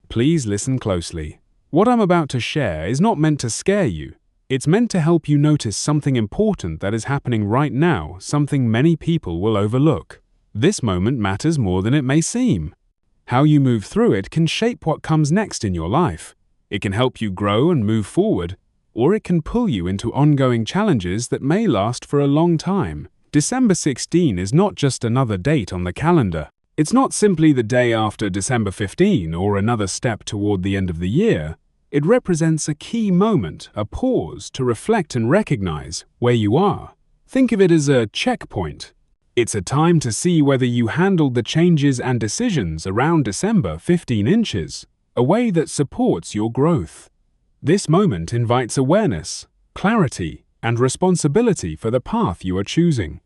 Please listen closely. What I'm about to share is not meant to scare you. It's meant to help you notice something important that is happening right now, something many people will overlook. This moment matters more than it may seem. How you move through it can shape what comes next in your life. It can help you grow and move forward, or it can pull you into ongoing challenges that may last for a long time. December 16 is not just another date on the calendar. It's not simply the day after December 15 or another step toward the end of the year. It represents a key moment, a pause to reflect and recognize where you are. Think of it as a checkpoint. It's a time to see whether you handled the changes and decisions around December 15 inches, a way that supports your growth. This moment invites awareness, clarity, and responsibility for the path you are choosing.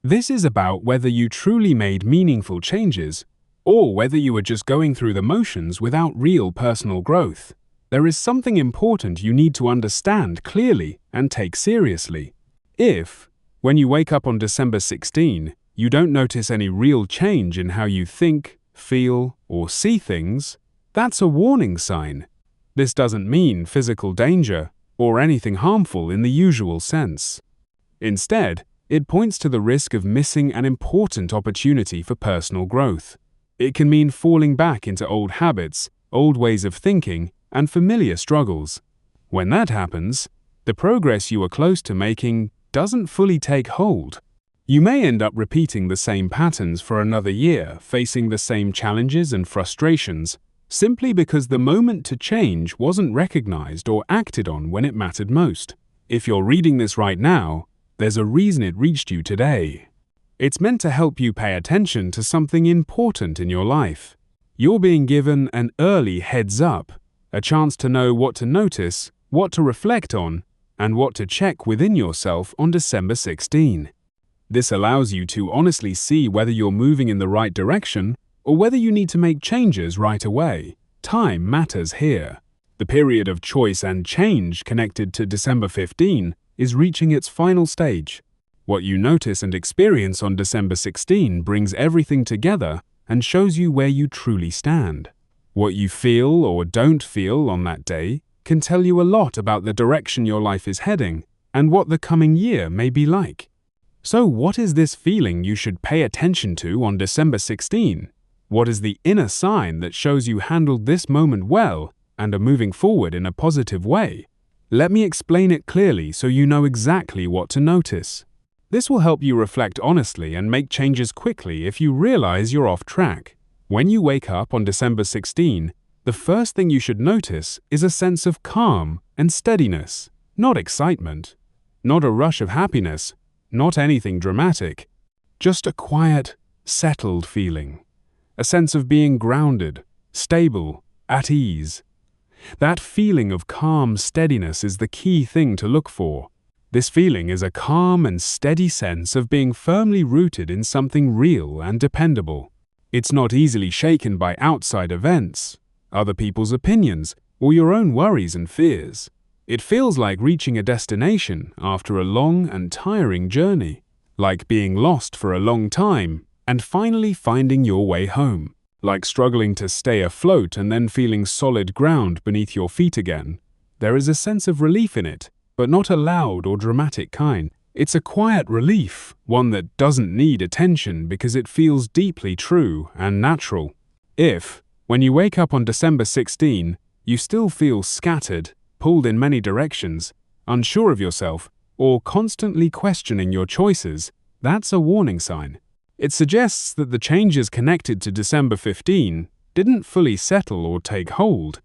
This is about whether you truly made meaningful changes, or whether you are just going through the motions without real personal growth. There is something important you need to understand clearly and take seriously. If, when you wake up on December 16, you don't notice any real change in how you think, feel, or see things, that's a warning sign. This doesn't mean physical danger or anything harmful in the usual sense. Instead, it points to the risk of missing an important opportunity for personal growth. It can mean falling back into old habits, old ways of thinking, and familiar struggles. When that happens, the progress you were close to making doesn't fully take hold. You may end up repeating the same patterns for another year, facing the same challenges and frustrations, simply because the moment to change wasn't recognized or acted on when it mattered most. If you're reading this right now, there's a reason it reached you today. It's meant to help you pay attention to something important in your life. You're being given an early heads up, a chance to know what to notice, what to reflect on, and what to check within yourself on December 16. This allows you to honestly see whether you're moving in the right direction or whether you need to make changes right away. Time matters here. The period of choice and change connected to December 15 is reaching its final stage. What you notice and experience on December 16 brings everything together and shows you where you truly stand. What you feel or don't feel on that day can tell you a lot about the direction your life is heading and what the coming year may be like. So what is this feeling you should pay attention to on December 16? What is the inner sign that shows you handled this moment well and are moving forward in a positive way? Let me explain it clearly so you know exactly what to notice. This will help you reflect honestly and make changes quickly if you realize you're off track. When you wake up on December 16, the first thing you should notice is a sense of calm and steadiness, not excitement, not a rush of happiness, not anything dramatic, just a quiet, settled feeling, a sense of being grounded, stable, at ease. That feeling of calm steadiness is the key thing to look for. This feeling is a calm and steady sense of being firmly rooted in something real and dependable. It's not easily shaken by outside events, other people's opinions, or your own worries and fears. It feels like reaching a destination after a long and tiring journey, like being lost for a long time and finally finding your way home. Like struggling to stay afloat and then feeling solid ground beneath your feet again. There is a sense of relief in it, but not a loud or dramatic kind. It's a quiet relief, one that doesn't need attention because it feels deeply true and natural. If, when you wake up on December 16, you still feel scattered, pulled in many directions, unsure of yourself, or constantly questioning your choices, that's a warning sign. It suggests that the changes connected to December 15 didn't fully settle or take hold.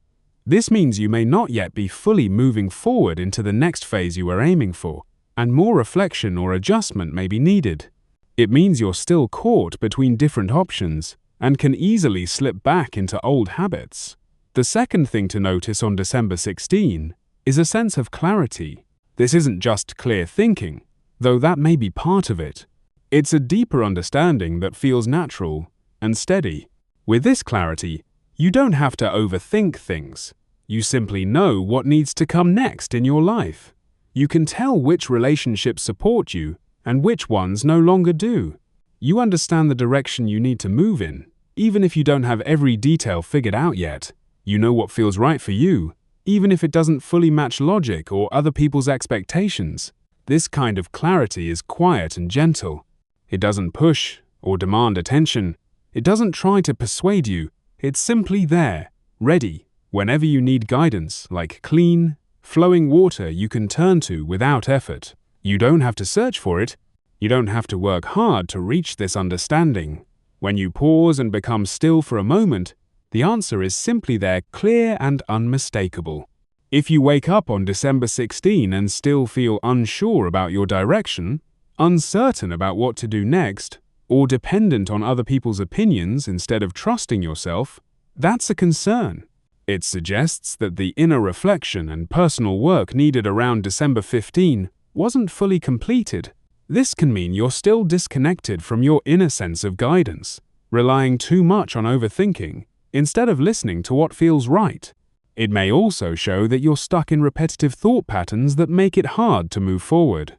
This means you may not yet be fully moving forward into the next phase you are aiming for, and more reflection or adjustment may be needed. It means you're still caught between different options and can easily slip back into old habits. The second thing to notice on December 16 is a sense of clarity. This isn't just clear thinking, though that may be part of it. It's a deeper understanding that feels natural and steady. With this clarity, you don't have to overthink things. You simply know what needs to come next in your life. You can tell which relationships support you and which ones no longer do. You understand the direction you need to move in, even if you don't have every detail figured out yet. You know what feels right for you, even if it doesn't fully match logic or other people's expectations. This kind of clarity is quiet and gentle. It doesn't push or demand attention. It doesn't try to persuade you. It's simply there, ready, whenever you need guidance, like clean, flowing water you can turn to without effort. You don't have to search for it. You don't have to work hard to reach this understanding. When you pause and become still for a moment, the answer is simply there, clear and unmistakable. If you wake up on December 16 and still feel unsure about your direction, uncertain about what to do next, or dependent on other people's opinions instead of trusting yourself, that's a concern. It suggests that the inner reflection and personal work needed around December 15 wasn't fully completed. This can mean you're still disconnected from your inner sense of guidance, relying too much on overthinking instead of listening to what feels right. It may also show that you're stuck in repetitive thought patterns that make it hard to move forward.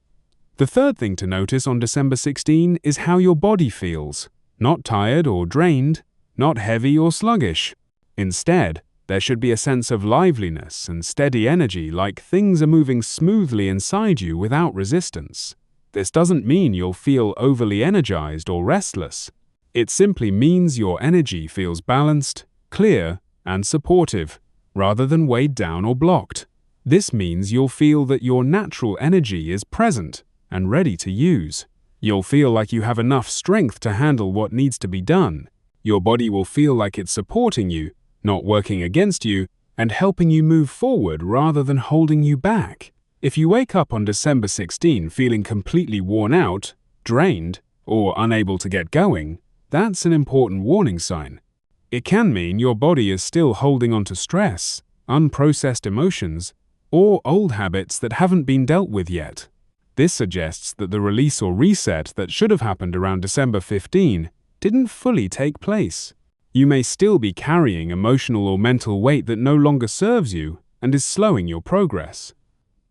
The third thing to notice on December 16 is how your body feels. Not tired or drained, not heavy or sluggish. Instead, there should be a sense of liveliness and steady energy, like things are moving smoothly inside you without resistance. This doesn't mean you'll feel overly energized or restless. It simply means your energy feels balanced, clear, and supportive, rather than weighed down or blocked. This means you'll feel that your natural energy is present and ready to use. You'll feel like you have enough strength to handle what needs to be done. Your body will feel like it's supporting you, not working against you, and helping you move forward rather than holding you back. If you wake up on December 16 feeling completely worn out, drained, or unable to get going, that's an important warning sign. It can mean your body is still holding on to stress, unprocessed emotions, or old habits that haven't been dealt with yet. This suggests that the release or reset that should have happened around December 15 didn't fully take place. You may still be carrying emotional or mental weight that no longer serves you and is slowing your progress.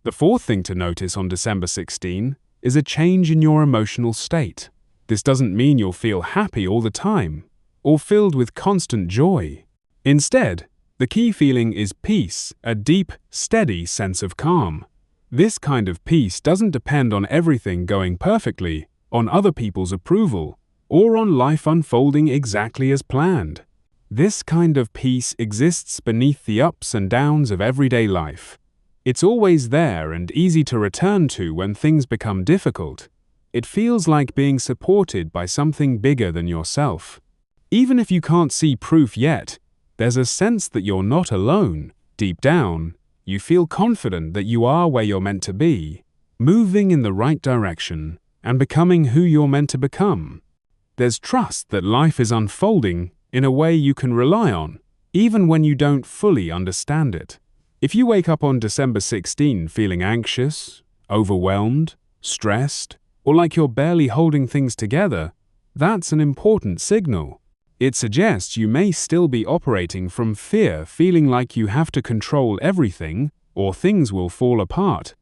The fourth thing to notice on December 16 is a change in your emotional state. This doesn't mean you'll feel happy all the time or filled with constant joy. Instead, the key feeling is peace, a deep, steady sense of calm. This kind of peace doesn't depend on everything going perfectly, on other people's approval, or on life unfolding exactly as planned. This kind of peace exists beneath the ups and downs of everyday life. It's always there and easy to return to when things become difficult. It feels like being supported by something bigger than yourself. Even if you can't see proof yet, there's a sense that you're not alone. Deep down, you feel confident that you are where you're meant to be, moving in the right direction and becoming who you're meant to become. There's trust that life is unfolding in a way you can rely on, even when you don't fully understand it. If you wake up on December 16 feeling anxious, overwhelmed, stressed, or like you're barely holding things together, that's an important signal. It suggests you may still be operating from fear, feeling like you have to control everything or things will fall apart.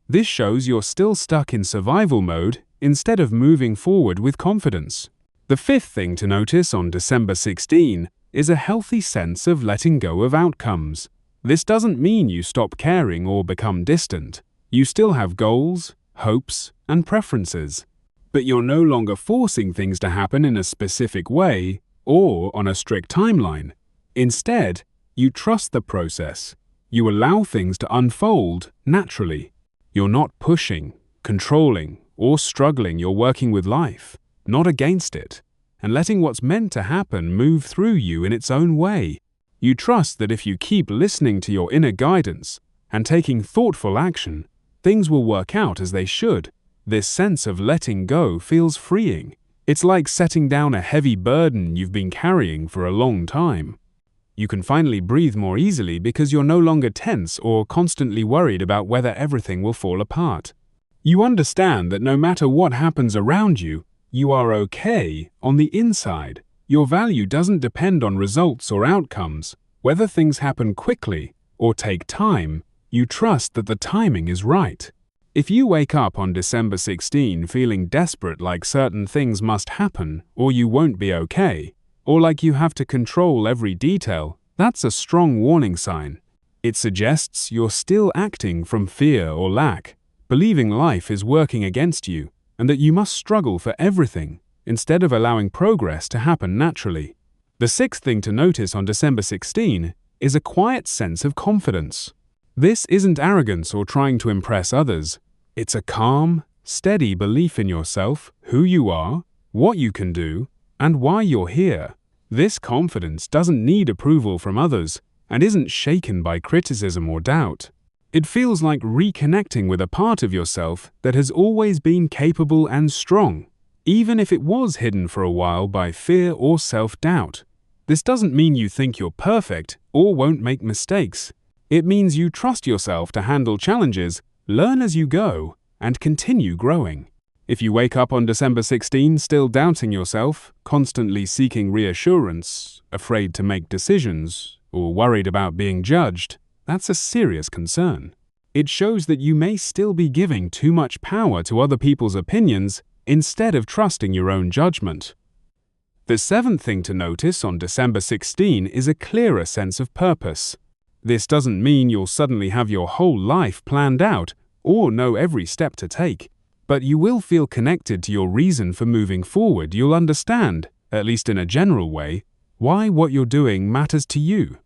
This shows you're still stuck in survival mode instead of moving forward with confidence. The fifth thing to notice on December 16 is a healthy sense of letting go of outcomes. This doesn't mean you stop caring or become distant. You still have goals, hopes, and preferences. But you're no longer forcing things to happen in a specific way or on a strict timeline. Instead, you trust the process. You allow things to unfold naturally. You're not pushing, controlling, or struggling. You're working with life, not against it, and letting what's meant to happen move through you in its own way. You trust that if you keep listening to your inner guidance and taking thoughtful action, things will work out as they should. This sense of letting go feels freeing. It's like setting down a heavy burden you've been carrying for a long time. You can finally breathe more easily because you're no longer tense or constantly worried about whether everything will fall apart. You understand that no matter what happens around you, you are okay on the inside. Your value doesn't depend on results or outcomes. Whether things happen quickly or take time, you trust that the timing is right. If you wake up on December 16 feeling desperate, like certain things must happen or you won't be okay, or like you have to control every detail, That's a strong warning sign. It suggests you're still acting from fear or lack, believing life is working against you and that you must struggle for everything instead of allowing progress to happen naturally. The sixth thing to notice on December 16 is a quiet sense of confidence. This isn't arrogance or trying to impress others. It's a calm, steady belief in yourself, who you are, what you can do, and why you're here. This confidence doesn't need approval from others and isn't shaken by criticism or doubt. It feels like reconnecting with a part of yourself that has always been capable and strong, even if it was hidden for a while by fear or self-doubt. This doesn't mean you think you're perfect or won't make mistakes. It means you trust yourself to handle challenges, learn as you go, and continue growing. If you wake up on December 16 still doubting yourself, constantly seeking reassurance, afraid to make decisions, or worried about being judged, that's a serious concern. It shows that you may still be giving too much power to other people's opinions instead of trusting your own judgment. The seventh thing to notice on December 16 is a clearer sense of purpose. This doesn't mean you'll suddenly have your whole life planned out or know every step to take, but you will feel connected to your reason for moving forward. You'll understand, at least in a general way, why what you're doing matters to you.